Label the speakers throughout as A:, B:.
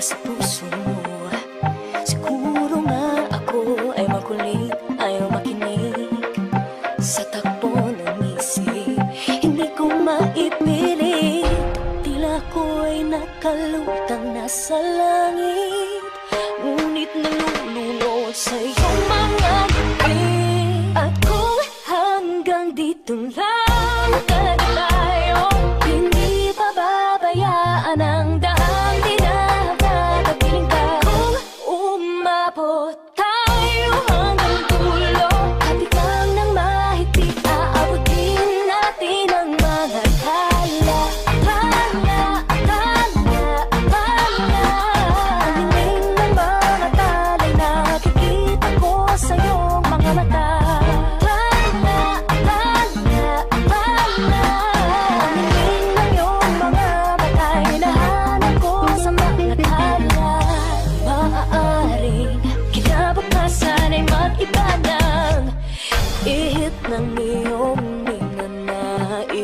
A: sa puso mo. Siguro nga ako ay makulit, ayaw makinig sa takbo ng isip. Hindi ko maipilit, tila ko'y nakalutang nasa langit, ngunit nalulunod sa iyong mga ngiti. At kung hanggang dito lang talaga tayo, hindi pababayaan ang daang dinadadapiling ka. Kung umabot tayo hanggang dulo, kapit lang ng mahigpit, aabutin natin ang mga tala. Tala, tala, tala. Ang hiling ng mga tala'y nakikita ko sa iyong mga mata. Tala, tala, tala. Ang hiling ng iyong mga bata'y hinahanap ko sa mga tala. Maaaring kinabukasan ay mag-iba ng ihip ng iyong ninanais,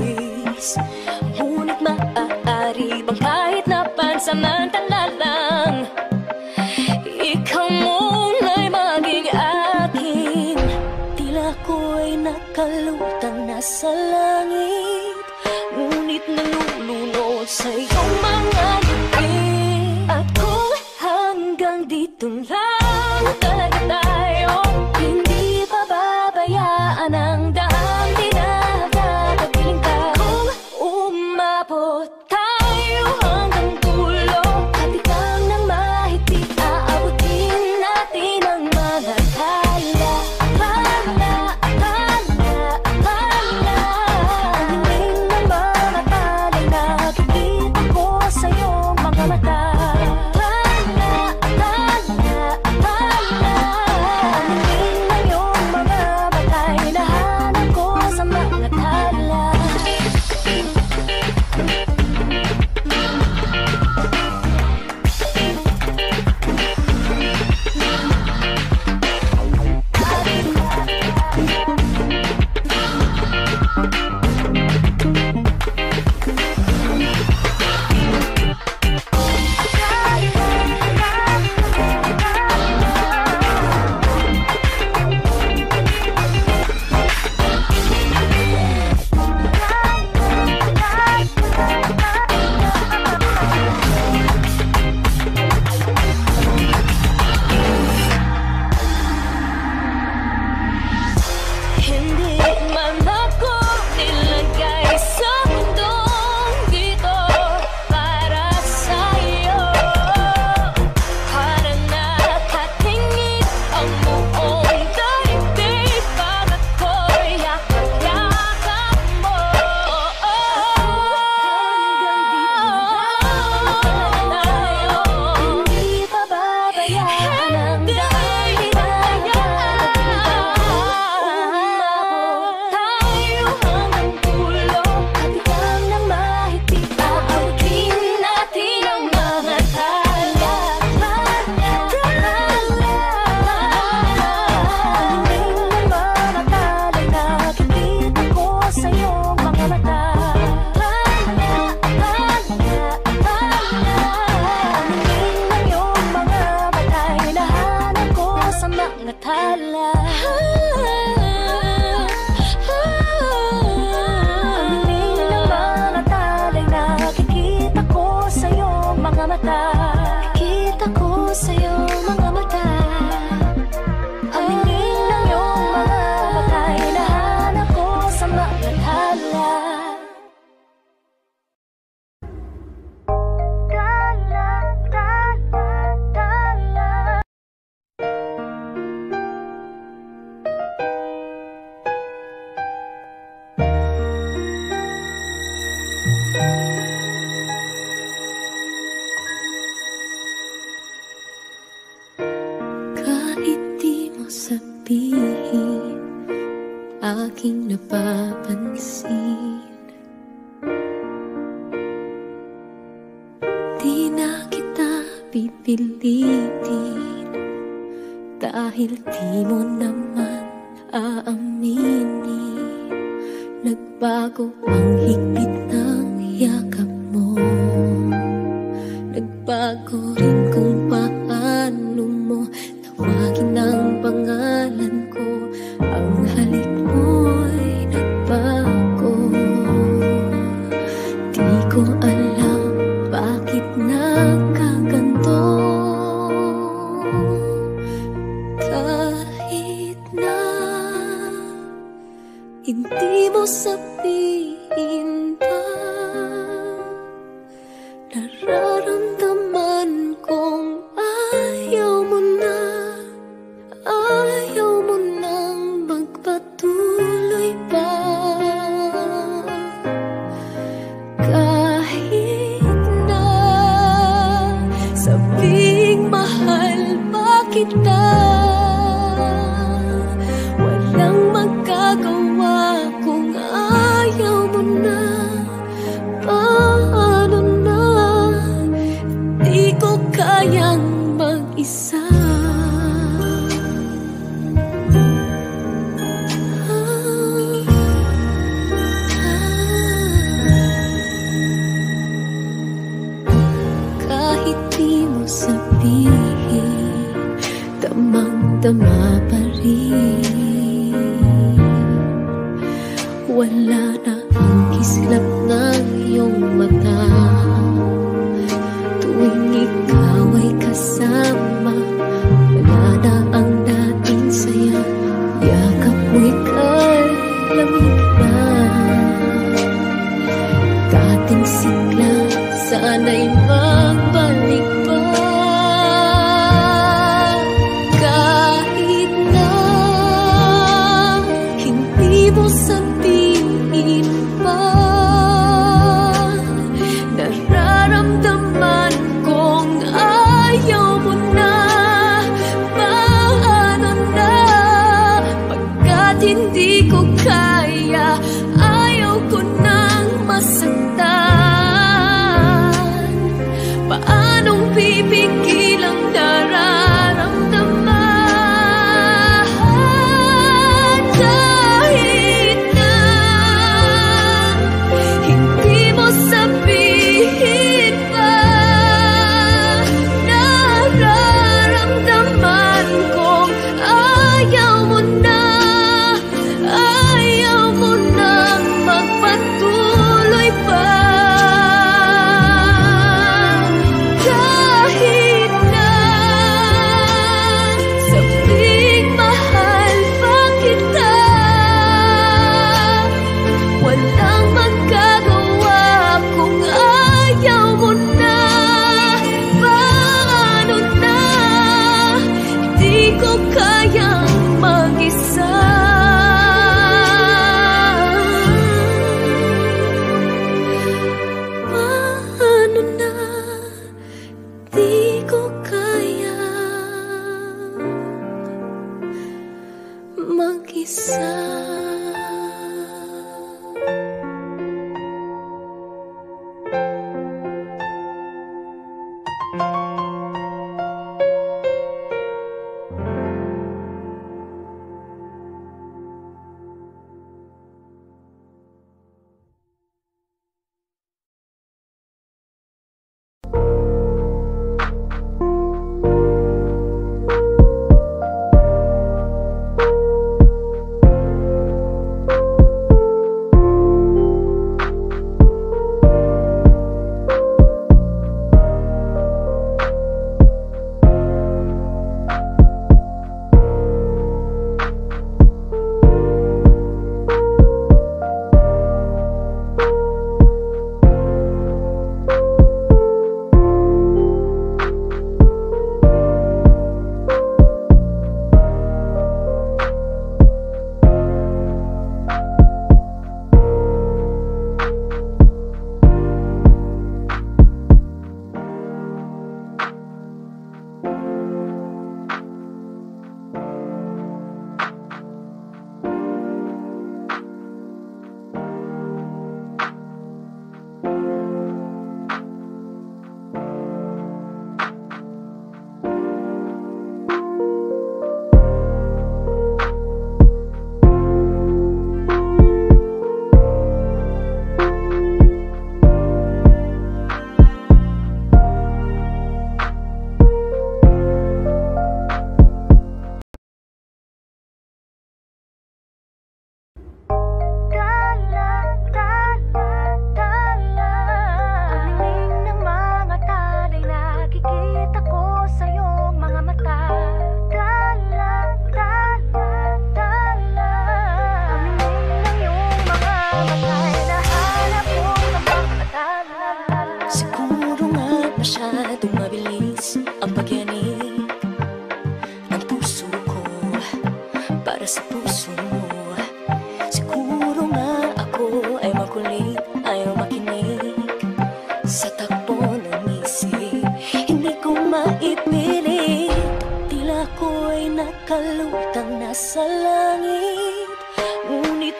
A: ngunit maaari bang kahit na pansamantala lang, ikaw muna'y maging akin. Tila ko'y nakalutang nasa langit, ngunit nalulunod sa iyong mga ngiti. At kung hanggang dito lang talaga tayo, hindi pababayaan ang daang dinadadapiling ka. Kung umabot tayo hanggang dulo, kapit lang ng mahigpit, aabutin natin ang mga tala. Tala, tala, tala. Ang hiling ng mga tala'y nakikita ko sa iyong mga mata. Tala, tala, tala. Ang hiling ng iyong mga bata'y hinahanap ko sa mga tala. Hindi man ako nilagay sa mundong dito para sa'yo, para nakatingin ang buong daigdig pag ako'y yakap-yakap mo. Hanggang dito tayo, hindi pababayaan ang daang dinadadapiling ka. Tayo hanggang dulo, kapit lang ng mahigpit, aabutin natin ang mga tala. Tala, tala. Ang hiling ng mga tala'y nakikita ko sa iyong mga mata. Tala, tala, tala. Ang hiling ng iyong mga bata'y hinahanap ko sa mga tala. Ang hiling ng mga tala'y nakikita ko sa iyong mga mata. Nakikita ko sa iyong mga mata. Ang hiling ng iyong mga bata'y hinahanap ko sa mga tala. Tala, tala, tala. Kahit di mo sabihin, aking napapansin, di na kita pipilitin, dahil di mo naman aaminin. Nagbago ang higpit ng yakap mo, nagbago Nagbago rin kung paano mo tawagin ang pangalan ko. Ang halik mo'y nagbago. Di ko alam bakit nagkaganto. Kahit na hindi mo sabihin pa, nararamdaman kong ayaw mo na, ayaw mo nang magpatuloy pa. Kahit na sabing mahal pa kita, walang magagawa kung ayaw mo na. Paano na, di ko kayang mag-isa. Kahit di mo sabihin, damang-dama pa rin. Wala na ang kislap ng iyong mata tuwing ikaw ay kasama. Wala na ang dating saya, yakap mo'y kay lamig na. Dating sigla, sana'y magbalik pa. Kahit na hindi mo sabihin pa, nararamdaman kong ayaw mo na. Paano na, pagkat hindi ko kaya, ayaw ko nang masaktan. Paanong pipigil ang nararamdaman? Kahit na hindi mo sabihin pa, nararamdaman kong ayaw mo na, ayaw mo nang magpatuloy pa. Kahit na sabing mahal pa kita, walang magagawa kung ayaw mo na. Paano na, di ko kayang mag-isa. Paano na, di ko kaya mag-isa. masyadong mabilis ang pagyanig ng puso ko para sa puso mo. Siguro nga ako ay makulit, ayaw makinig sa takbo ng isip. Hindi ko maipilit, tila ko'y nakalutang nasa langit. Ngunit